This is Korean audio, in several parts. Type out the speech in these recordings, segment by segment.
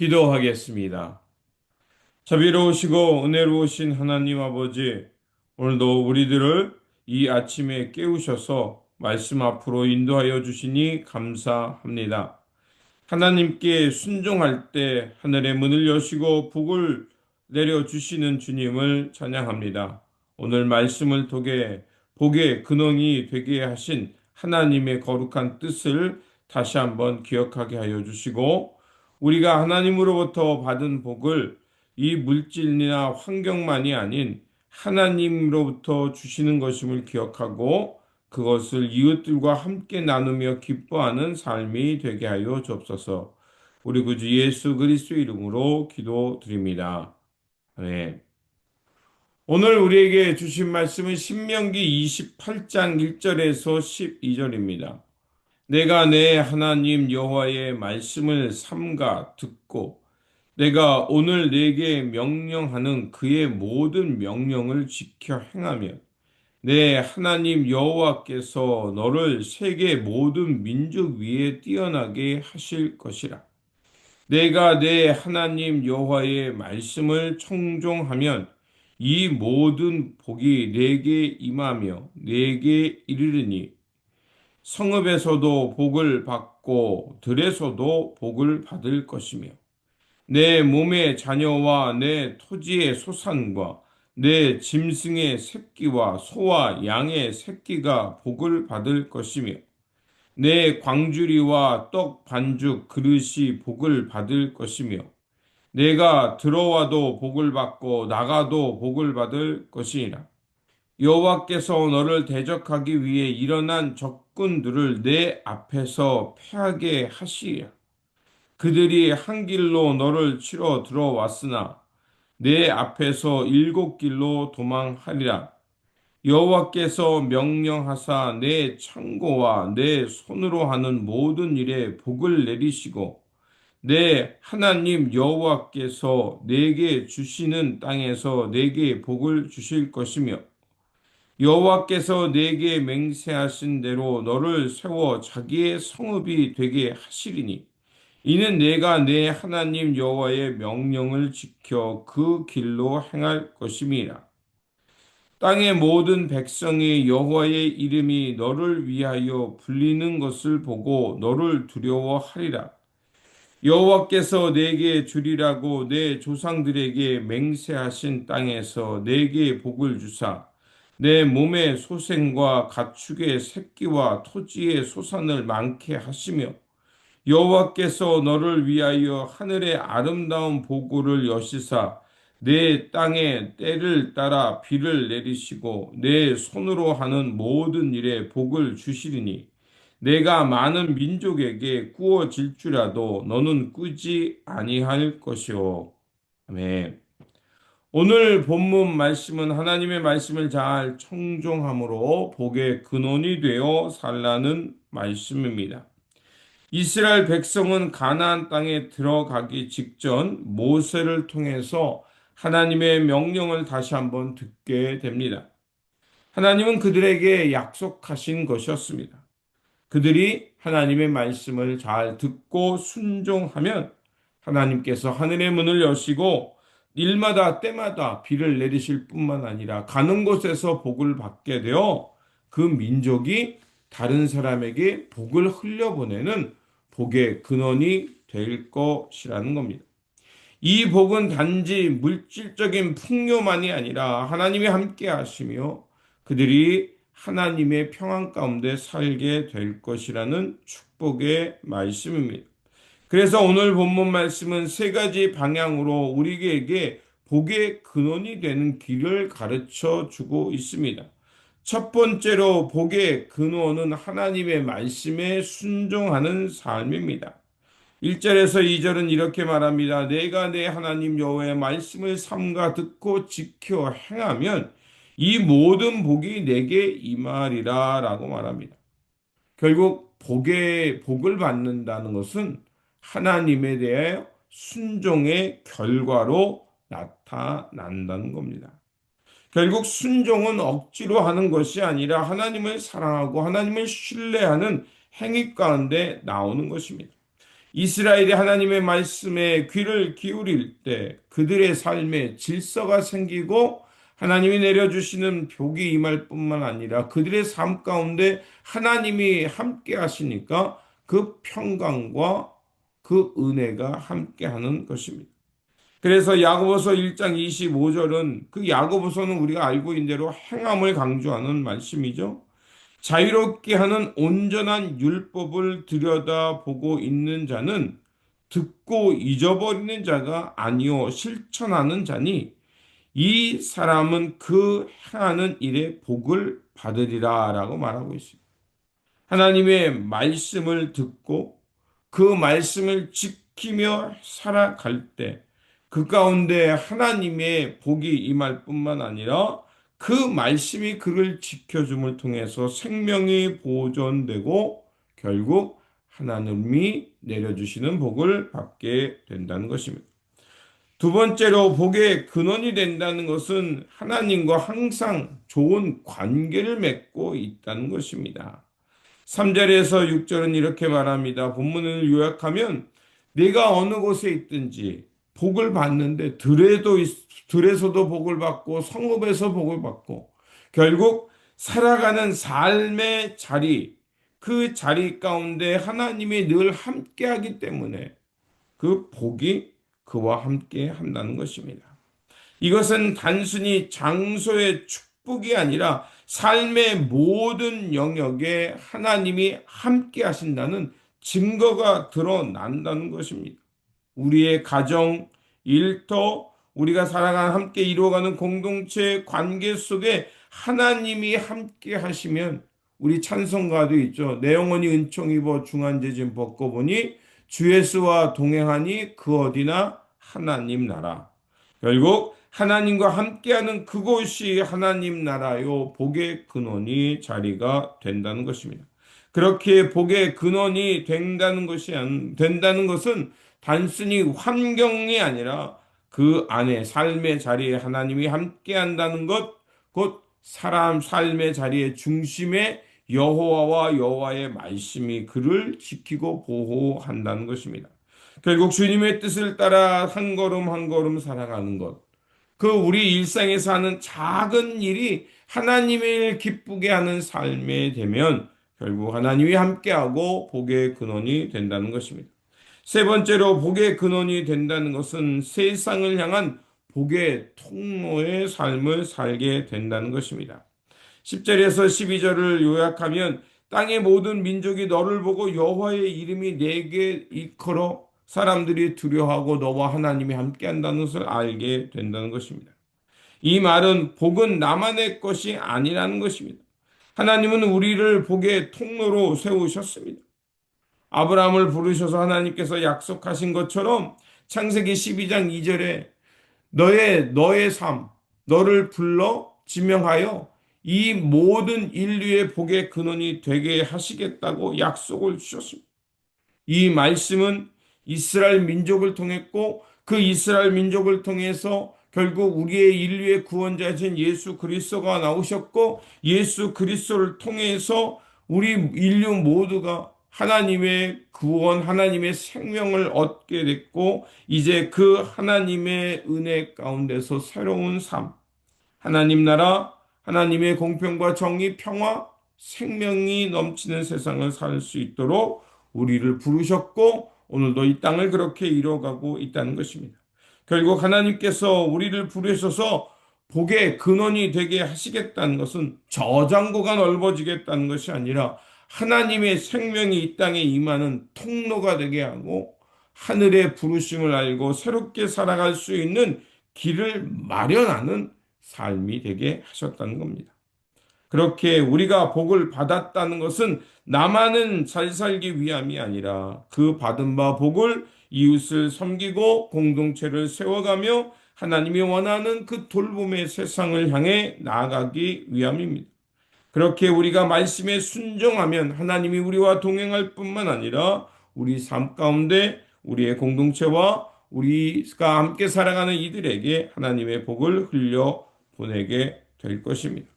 기도하겠습니다. 자비로우시고 은혜로우신 하나님 아버지, 오늘도 우리들을 이 아침에 깨우셔서 말씀 앞으로 인도하여 주시니 감사합니다. 하나님께 순종할 때 하늘의 문을 여시고 복을 내려주시는 주님을 찬양합니다. 오늘 말씀을 통해 복의 근원이 되게 하신 하나님의 거룩한 뜻을 다시 한번 기억하게 하여 주시고, 우리가 하나님으로부터 받은 복을 이 물질이나 환경만이 아닌 하나님으로부터 주시는 것임을 기억하고 그것을 이웃들과 함께 나누며 기뻐하는 삶이 되게 하여 주옵소서. 우리 구주 예수 그리스도 이름으로 기도드립니다. 네. 오늘 우리에게 주신 말씀은 신명기 28장 1절에서 12절입니다. 내가 내 하나님 여호와의 말씀을 삼가 듣고 내가 오늘 내게 명령하는 그의 모든 명령을 지켜 행하면 내 하나님 여호와께서 너를 세계 모든 민족 위에 뛰어나게 하실 것이라. 내가 내 하나님 여호와의 말씀을 청종하면 이 모든 복이 내게 임하며 내게 이르르니 성읍에서도 복을 받고 들에서도 복을 받을 것이며 내 몸의 자녀와 내 토지의 소산과 내 짐승의 새끼와 소와 양의 새끼가 복을 받을 것이며 내 광주리와 떡 반죽 그릇이 복을 받을 것이며 내가 들어와도 복을 받고 나가도 복을 받을 것이니라. 여호와께서 너를 대적하기 위해 일어난 적군들을 내 앞에서 패하게 하시리라. 그들이 한 길로 너를 치러 들어왔으나 내 앞에서 일곱 길로 도망하리라. 여호와께서 명령하사 내 창고와 내 손으로 하는 모든 일에 복을 내리시고 내 하나님 여호와께서 내게 주시는 땅에서 내게 복을 주실 것이며 여호와께서 내게 맹세하신 대로 너를 세워 자기의 성읍이 되게 하시리니 이는 내가 내 하나님 여호와의 명령을 지켜 그 길로 행할 것임이라. 땅의 모든 백성이 여호와의 이름이 너를 위하여 불리는 것을 보고 너를 두려워하리라. 여호와께서 내게 주리라고 내 조상들에게 맹세하신 땅에서 내게 복을 주사 내 몸의 소생과 가축의 새끼와 토지의 소산을 많게 하시며 여호와께서 너를 위하여 하늘의 아름다운 보고를 여시사 내 땅에 때를 따라 비를 내리시고 내 손으로 하는 모든 일에 복을 주시리니 내가 많은 민족에게 구워질 줄라도 너는 꾸지 아니할 것이오. 아멘. 오늘 본문 말씀은 하나님의 말씀을 잘 청종함으로 복의 근원이 되어 살라는 말씀입니다. 이스라엘 백성은 가나안 땅에 들어가기 직전 모세를 통해서 하나님의 명령을 다시 한번 듣게 됩니다. 하나님은 그들에게 약속하신 것이었습니다. 그들이 하나님의 말씀을 잘 듣고 순종하면 하나님께서 하늘의 문을 여시고 일마다 때마다 비를 내리실 뿐만 아니라 가는 곳에서 복을 받게 되어 그 민족이 다른 사람에게 복을 흘려보내는 복의 근원이 될 것이라는 겁니다. 이 복은 단지 물질적인 풍요만이 아니라 하나님이 함께 하시며 그들이 하나님의 평안 가운데 살게 될 것이라는 축복의 말씀입니다. 그래서 오늘 본문 말씀은 세 가지 방향으로 우리에게 복의 근원이 되는 길을 가르쳐 주고 있습니다. 첫 번째로 복의 근원은 하나님의 말씀에 순종하는 삶입니다. 1절에서 2절은 이렇게 말합니다. 내가 내 하나님 여호와의 말씀을 삼가 듣고 지켜 행하면 이 모든 복이 내게 임하리라 라고 말합니다. 결국 복을 받는다는 것은 하나님에 대해 순종의 결과로 나타난다는 겁니다. 결국 순종은 억지로 하는 것이 아니라 하나님을 사랑하고 하나님을 신뢰하는 행위 가운데 나오는 것입니다. 이스라엘이 하나님의 말씀에 귀를 기울일 때 그들의 삶에 질서가 생기고 하나님이 내려주시는 복이 임할 뿐만 아니라 그들의 삶 가운데 하나님이 함께 하시니까 그 평강과 그 은혜가 함께 하는 것입니다. 그래서 야고보서 1장 25절은 그 야고보서는 우리가 알고 있는 대로 행함을 강조하는 말씀이죠. 자유롭게 하는 온전한 율법을 들여다보고 있는 자는 듣고 잊어버리는 자가 아니요 실천하는 자니 이 사람은 그 행하는 일에 복을 받으리라 라고 말하고 있습니다. 하나님의 말씀을 듣고 그 말씀을 지키며 살아갈 때 그 가운데 하나님의 복이 임할 뿐만 아니라 그 말씀이 그를 지켜줌을 통해서 생명이 보존되고 결국 하나님이 내려주시는 복을 받게 된다는 것입니다. 두 번째로 복의 근원이 된다는 것은 하나님과 항상 좋은 관계를 맺고 있다는 것입니다. 3절에서 6절은 이렇게 말합니다. 본문을 요약하면 내가 어느 곳에 있든지 복을 받는데 들에서도 복을 받고 성읍에서 복을 받고 결국 살아가는 삶의 자리 그 자리 가운데 하나님이 늘 함께하기 때문에 그 복이 그와 함께 한다는 것입니다. 이것은 단순히 장소의 축복이 아니라 삶의 모든 영역에 하나님이 함께 하신다는 증거가 드러난다는 것입니다. 우리의 가정, 일터, 우리가 살아가는 함께 이루어가는 공동체 관계 속에 하나님이 함께 하시면 우리 찬송가도 있죠. 내 영혼이 은총 입어 중한제진 벗고 보니 주 예수와 동행하니 그 어디나 하나님 나라. 결국 하나님과 함께하는 그곳이 하나님 나라요 복의 근원이 자리가 된다는 것입니다. 그렇게 복의 근원이 된다는 것은 단순히 환경이 아니라 그 안에 삶의 자리에 하나님이 함께한다는 것, 곧 사람 삶의 자리의 중심에 여호와와 여호와의 말씀이 그를 지키고 보호한다는 것입니다. 결국 주님의 뜻을 따라 한 걸음 한 걸음 살아가는 것. 그 우리 일상에서 하는 작은 일이 하나님을 기쁘게 하는 삶에 되면 결국 하나님이 함께하고 복의 근원이 된다는 것입니다. 세 번째로 복의 근원이 된다는 것은 세상을 향한 복의 통로의 삶을 살게 된다는 것입니다. 10절에서 12절을 요약하면 땅의 모든 민족이 너를 보고 여호와의 이름이 내게 일컬어 사람들이 두려워하고 너와 하나님이 함께한다는 것을 알게 된다는 것입니다. 이 말은 복은 나만의 것이 아니라는 것입니다. 하나님은 우리를 복의 통로로 세우셨습니다. 아브라함을 부르셔서 하나님께서 약속하신 것처럼 창세기 12장 2절에 너의 삶, 너를 불러 지명하여 이 모든 인류의 복의 근원이 되게 하시겠다고 약속을 주셨습니다. 이 말씀은 이스라엘 민족을 통했고 그 이스라엘 민족을 통해서 결국 우리의 인류의 구원자이신 예수 그리스도가 나오셨고 예수 그리스도를 통해서 우리 인류 모두가 하나님의 구원, 하나님의 생명을 얻게 됐고 이제 그 하나님의 은혜 가운데서 새로운 삶, 하나님 나라, 하나님의 공평과 정의, 평화, 생명이 넘치는 세상을 살 수 있도록 우리를 부르셨고 오늘도 이 땅을 그렇게 이뤄가고 있다는 것입니다. 결국 하나님께서 우리를 부르셔서 복의 근원이 되게 하시겠다는 것은 저장고가 넓어지겠다는 것이 아니라 하나님의 생명이 이 땅에 임하는 통로가 되게 하고 하늘의 부르심을 알고 새롭게 살아갈 수 있는 길을 마련하는 삶이 되게 하셨다는 겁니다. 그렇게 우리가 복을 받았다는 것은 나만은 잘 살기 위함이 아니라 그 받은 바 복을 이웃을 섬기고 공동체를 세워가며 하나님이 원하는 그 돌봄의 세상을 향해 나아가기 위함입니다. 그렇게 우리가 말씀에 순종하면 하나님이 우리와 동행할 뿐만 아니라 우리 삶 가운데 우리의 공동체와 우리가 함께 살아가는 이들에게 하나님의 복을 흘려 보내게 될 것입니다.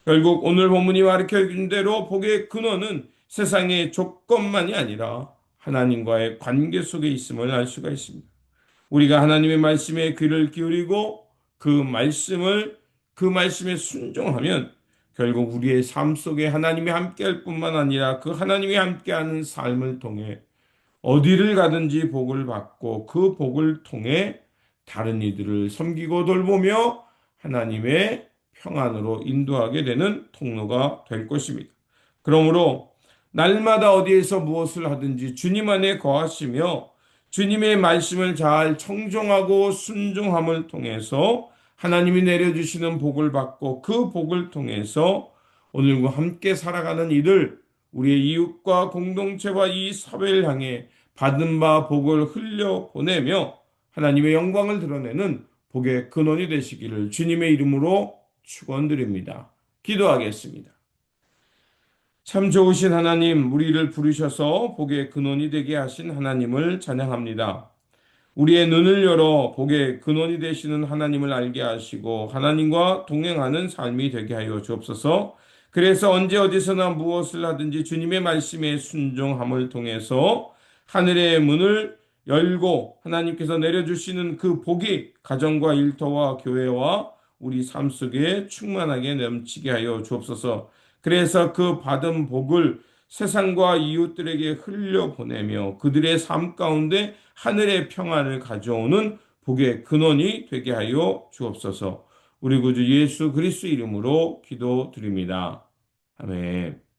결국 오늘 본문이 가르쳐 준 대로 복의 근원은 세상의 조건만이 아니라 하나님과의 관계 속에 있음을 알 수가 있습니다. 우리가 하나님의 말씀에 귀를 기울이고 그 말씀에 순종하면 결국 우리의 삶 속에 하나님이 함께할 뿐만 아니라 그 하나님이 함께하는 삶을 통해 어디를 가든지 복을 받고 그 복을 통해 다른 이들을 섬기고 돌보며 하나님의 평안으로 인도하게 되는 통로가 될 것입니다. 그러므로 날마다 어디에서 무엇을 하든지 주님 안에 거하시며 주님의 말씀을 잘 청종하고 순종함을 통해서 하나님이 내려주시는 복을 받고 그 복을 통해서 오늘과 함께 살아가는 이들, 우리의 이웃과 공동체와 이 사회를 향해 받은 바 복을 흘려 보내며 하나님의 영광을 드러내는 복의 근원이 되시기를 주님의 이름으로 축원드립니다. 기도하겠습니다. 참 좋으신 하나님, 우리를 부르셔서 복의 근원이 되게 하신 하나님을 찬양합니다. 우리의 눈을 열어 복의 근원이 되시는 하나님을 알게 하시고 하나님과 동행하는 삶이 되게 하여 주옵소서. 그래서 언제 어디서나 무엇을 하든지 주님의 말씀에 순종함을 통해서 하늘의 문을 열고 하나님께서 내려주시는 그 복이 가정과 일터와 교회와 우리 삶 속에 충만하게 넘치게 하여 주옵소서. 그래서 그 받은 복을 세상과 이웃들에게 흘려보내며 그들의 삶 가운데 하늘의 평안을 가져오는 복의 근원이 되게 하여 주옵소서. 우리 구주 예수 그리스도 이름으로 기도드립니다. 아멘.